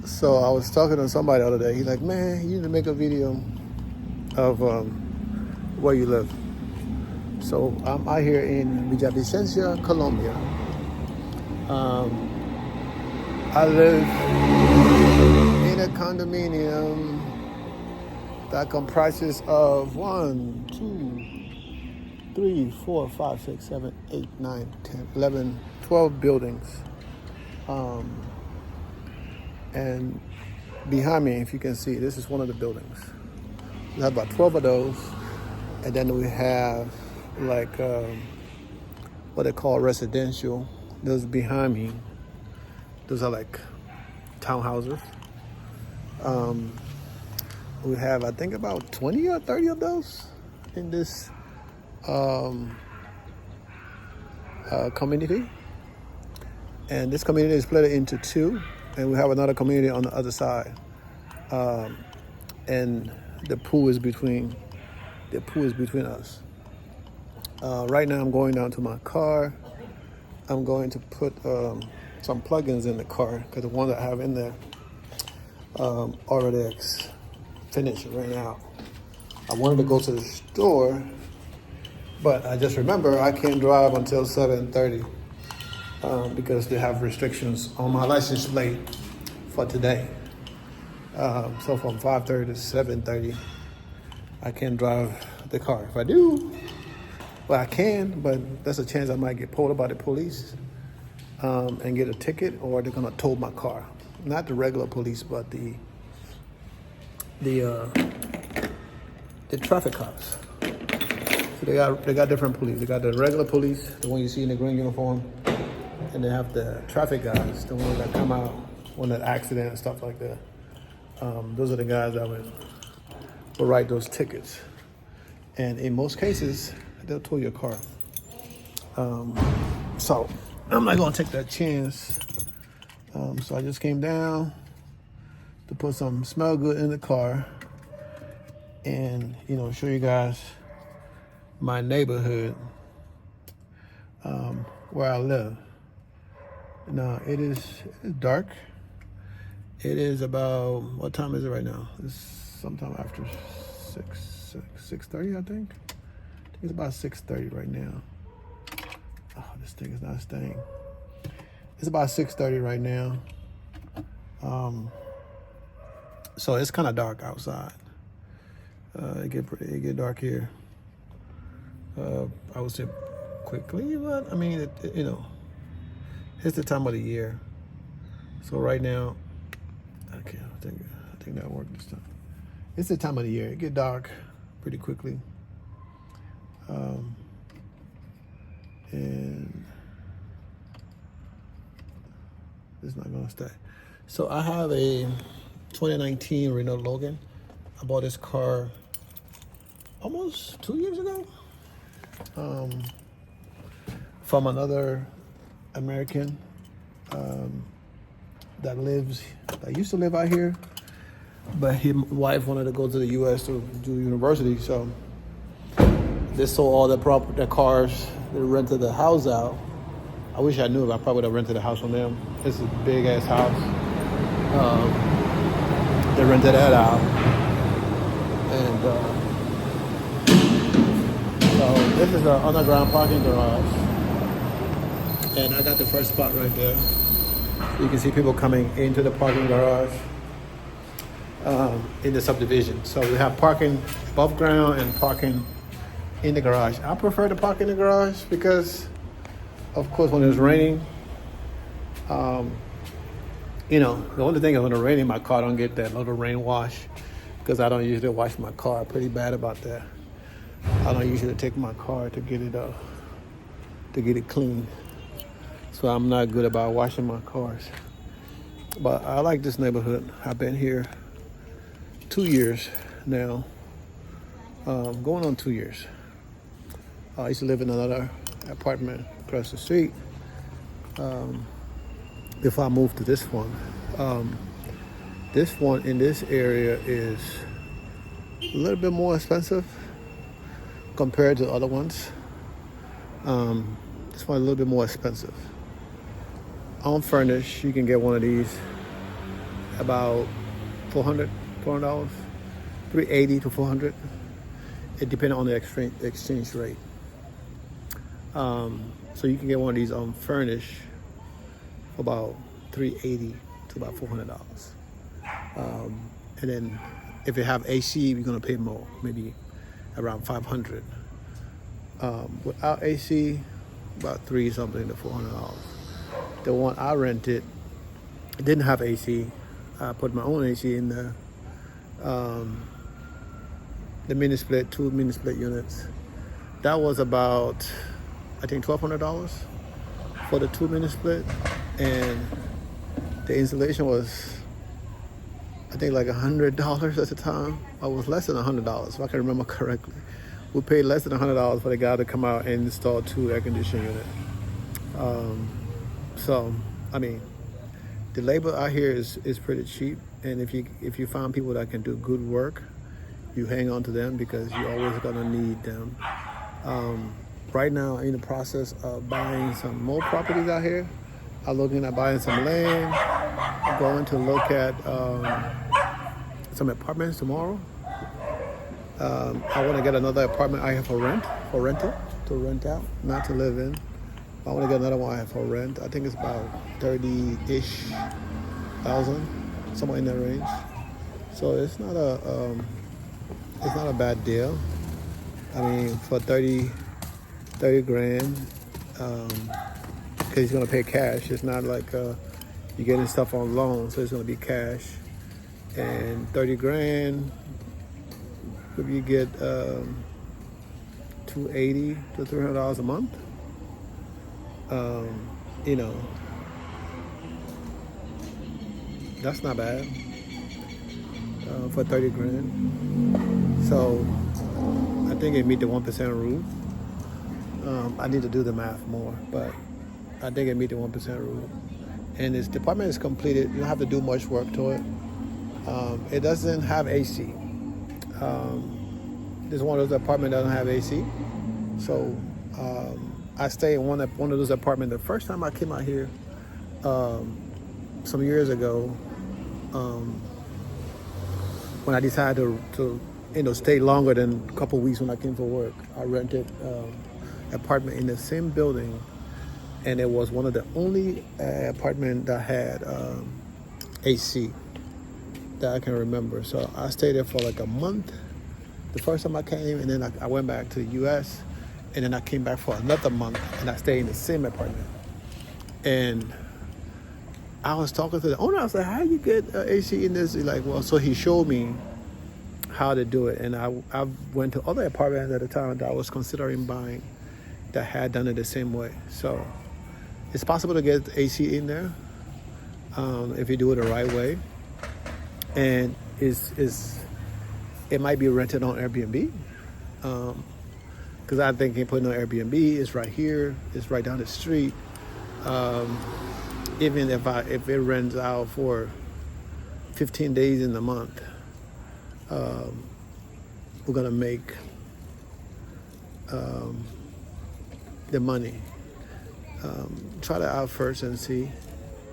So I was talking to somebody the other day. He's like, man, you need to make a video of where you live. So I'm out here in Villavicencio, Colombia. I live in a condominium that comprises of 1, 2, 3, 4, 5, 6, 7, 8, 9, 10, 11, 12 buildings. And behind me, if you can see, this is one of the buildings. We have about 12 of those. And then we have like what they call residential. Those behind me, those are like townhouses. We have, I think, about 20 or 30 of those in this community. And this community is split into two, and we have another community on the other side. And the pool is between us. Right now I'm going down to my car. I'm going to put some plugins in the car because the one that I have in there already finished right now. I wanted to go to the store, but I just remember I can't drive until 7:30 because they have restrictions on my license plate for today. So from 5:30 to 7:30, I can't drive the car. If I do, well, I can, but there's a chance I might get pulled up by the police and get a ticket, or they're gonna tow my car. Not the regular police, but the traffic cops. So they got different police. They got the regular police, the one you see in the green uniform, and they have the traffic guys, the ones that come out when there's accident and stuff like that. Those are the guys that will write those tickets. And in most cases, they'll tow your car. So I'm not gonna take that chance. So I just came down to put some smell good in the car and, show you guys my neighborhood, where I live. Now it's dark. It is about, what time is it right now? It's sometime after 6:30, I think. It's about 6:30 right now. Oh, this thing is not staying. It's about 6:30 right now. So it's kind of dark outside. It get dark here. I would say quickly, but I mean, it's the time of the year. So right now, okay, I think that worked this time. It's the time of the year. It get dark pretty quickly. And it's not gonna stay. So I have a 2019 Renault Logan. I bought this car almost 2 years ago from another American that used to live out here, but his wife wanted to go to the U.S. to do university, so they sold all the cars. They rented the house out. I wish I knew. I probably would have rented the house from them. It's a big ass house. They rented that out, and so this is the underground parking garage, and I got the first spot right there. You can see people coming into the parking garage in the subdivision. So we have parking above ground and parking in the garage. I prefer to park in the garage because, of course, when it's raining, the only thing is when it's raining, my car don't get that little rain wash because I don't usually wash my car. Pretty bad about that. I don't usually take my car to get it clean. So I'm not good about washing my cars. But I like this neighborhood. I've been here 2 years now, going on 2 years. I used to live in another apartment across the street before I moved to this one. This one in this area is a little bit more expensive compared to other ones. This one a little bit more expensive. Unfurnished, you can get one of these about $400, $380 to $400. It depends on the exchange rate. So you can get one of these furnished for about $380 to about $400. And then if you have AC, you're gonna pay more, maybe around $500. Without AC, about $3 something to $400. The one I rented didn't have AC. I put my own AC in there. The mini split, 2 mini split units. That was about, I think, $1,200 for the 2 mini split, and the installation was, I think, like $100 at the time. It was less than $100, if I can remember correctly. We paid less than $100 for the guy to come out and install 2 air conditioning units. So, I mean, the labor out here is pretty cheap, and if you find people that can do good work, you hang on to them because you're always gonna need them. Right now, I'm in the process of buying some more properties out here. I'm looking at buying some land. I'm going to look at some apartments tomorrow. I want to get another apartment I have for rental, to rent out, not to live in. I want to get another one I have for rent. I think it's about 30-ish thousand, somewhere in that range. So it's not a bad deal. I mean, for 30 grand, because he's gonna pay cash. It's not like you're getting stuff on loan, so it's gonna be cash. And 30 grand, if you get $280 to $300 a month, you know, that's not bad for 30 grand. So I think it meet the 1% rule. I need to do the math more, but I think it meet the 1% rule. And this department is completed. You don't have to do much work to it. It doesn't have AC. This one of those apartments doesn't have AC. So I stayed in one of those apartments. The first time I came out here some years ago, when I decided to stay longer than a couple of weeks when I came for work, I rented an apartment in the same building, and it was one of the only apartment that had AC that I can remember. So I stayed there for like a month the first time I came, and then I went back to the U.S., and then I came back for another month, and I stayed in the same apartment. And I was talking to the owner. I was like, "How you get AC in this?" He's like, "Well," so he showed me how to do it. And I went to other apartments at the time that I was considering buying that had done it the same way. So it's possible to get AC in there if you do it the right way. And it might be rented on Airbnb. Because I think putting on Airbnb is right here, it's right down the street. Even if it rents out for 15 days in the month, we're gonna make the money. Try that out first and see,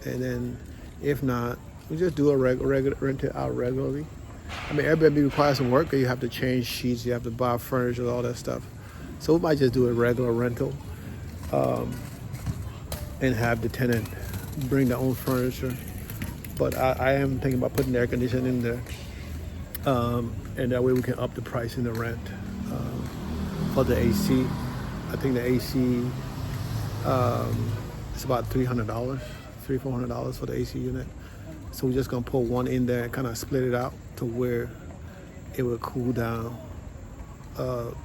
and then if not, we just do a rent it out regularly. I mean, Airbnb requires some work. You have to change sheets, you have to buy furniture, all that stuff. So we might just do a regular rental, and have the tenant bring their own furniture. But I am thinking about putting the air conditioning in there, and that way we can up the price in the rent for the AC. I think the AC is about $400 for the AC unit. So we're just gonna put one in there and kind of split it out to where it will cool down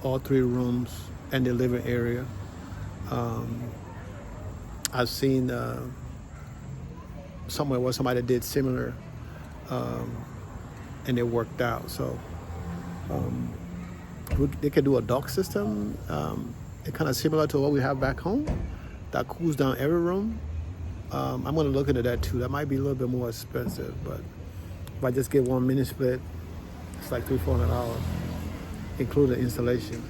all 3 rooms and the living area. I've seen somewhere where somebody did similar, and it worked out. So they can do a dock system. It's kind of similar to what we have back home that cools down every room. I'm going to look into that too. That might be a little bit more expensive, but if I just get one mini split, it's like $300-400, including installation.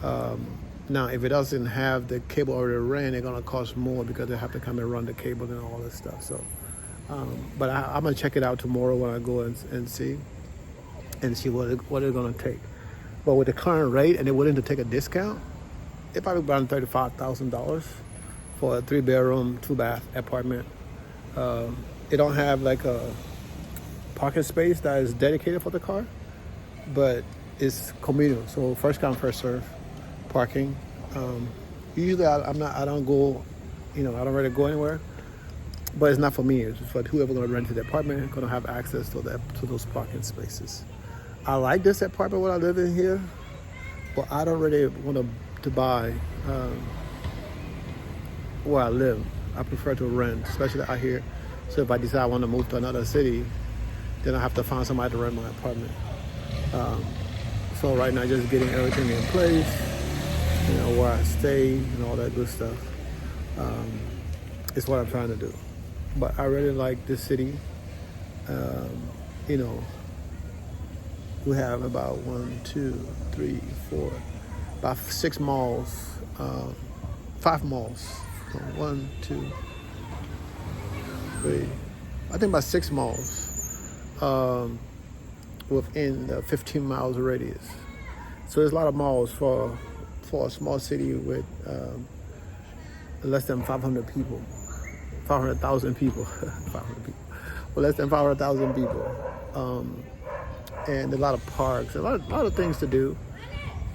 Now, if it doesn't have the cable already ran, it's going to cost more because they have to come and run the cable and all this stuff. So But I'm gonna check it out tomorrow when I go and see what it's gonna take. But with the current rate, and they're willing to take a discount, it probably around $35,000 for a 3-bedroom, 2-bath apartment. It don't have like a parking space that is dedicated for the car, but it's communal. So first come, first serve parking. Usually I don't go, I don't really go anywhere. But it's not for me. It's for whoever going to rent the apartment, going to have access to those parking spaces. I like this apartment when I live in here, but I don't really want to buy where I live. I prefer to rent, especially out here. So if I decide I want to move to another city, then I have to find somebody to rent my apartment. So right now, just getting everything in place, where I stay and all that good stuff, is what I'm trying to do. But I really like this city. We have about 6 malls, 5 malls. 1, 2, 3. I think about 6 malls within a 15 miles radius. So there's a lot of malls for a small city with less than 500 people. 500,000 people, 500 people, well, less than 500,000 people, and a lot of parks, a lot of things to do,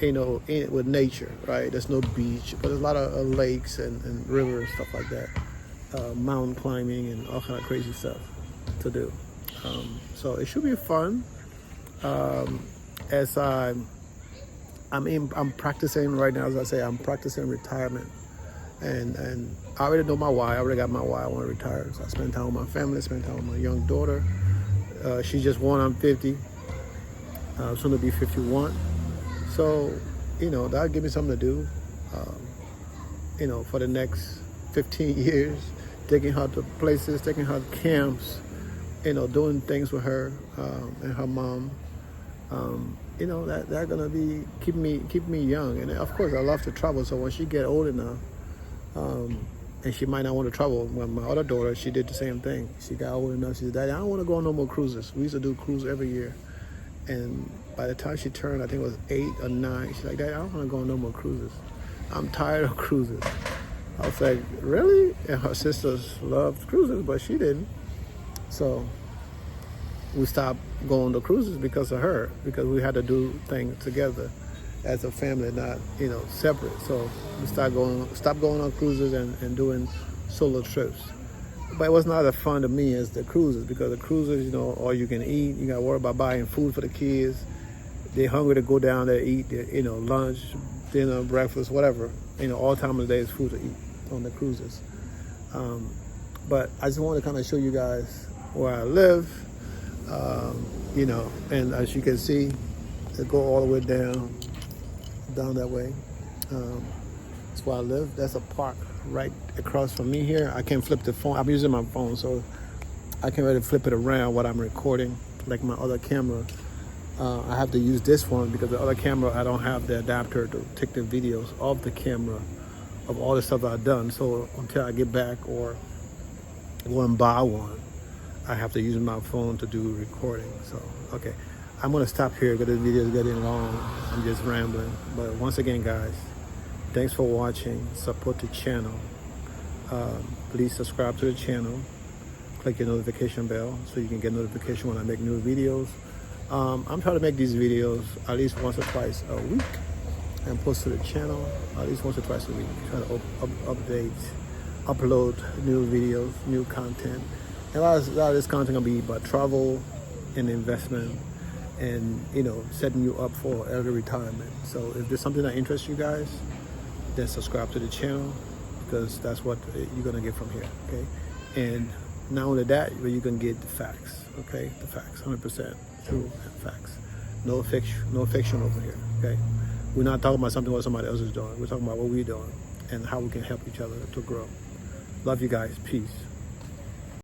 with nature, right? There's no beach, but there's a lot of lakes and rivers, stuff like that, mountain climbing and all kind of crazy stuff to do. So it should be fun. As I'm practicing right now, as I say, I'm practicing retirement. And I already know my why. I already got my why. I want to retire. So I spend time with my family, spend time with my young daughter. She's just one, I'm 50. Soon to be 51. So, that'll give me something to do, for the next 15 years, taking her to places, taking her to camps, doing things with her and her mom. They're going to be keep me young. And of course, I love to travel. So when she get old enough, and she might not want to travel. Well, my other daughter, she did the same thing. She got old enough. She said, "Daddy, I don't want to go on no more cruises." We used to do cruises every year. And by the time she turned, I think it was 8 or 9, she's like, "Daddy, I don't want to go on no more cruises. I'm tired of cruises." I was like, "Really?" And her sisters loved cruises, but she didn't. So we stopped going to cruises because of her, because we had to do things together as a family, not separate. So we stopped going on cruises and doing solo trips. But it was not as fun to me as the cruises, because the cruises, all you can eat. You got to worry about buying food for the kids. They're hungry to go down there, eat, lunch, dinner, breakfast, whatever. All time of the day is food to eat on the cruises. But I just want to kind of show you guys where I live, and as you can see, it go all the way down that way. That's where I live. That's a park right across from me here. I can't flip the phone. I'm using my phone, so I can't really flip it around what I'm recording, like my other camera. I have to use this one because the other camera, I don't have the adapter to take the videos of the camera of all the stuff I've done. So until I get back or go and buy one, I have to use my phone to do recording. So, okay. I'm going to stop here because this video is getting long. I'm just rambling. But once again, guys, thanks for watching. Support the channel. Please subscribe to the channel. Click your notification bell so you can get notification when I make new videos. I'm trying to make these videos at least once or twice a week and post to the channel at least once or twice a week. Try to upload new videos, new content. And a lot of this content will be about travel and investment, and setting you up for early retirement. So if there's something that interests you guys, then subscribe to the channel, because that's what you're gonna get from here. Okay, and not only that, but you can get the facts. Okay, the facts, 100% true facts. No fiction over here. Okay, we're not talking about something what somebody else is doing. We're talking about what we're doing and how we can help each other to grow. Love you guys. Peace.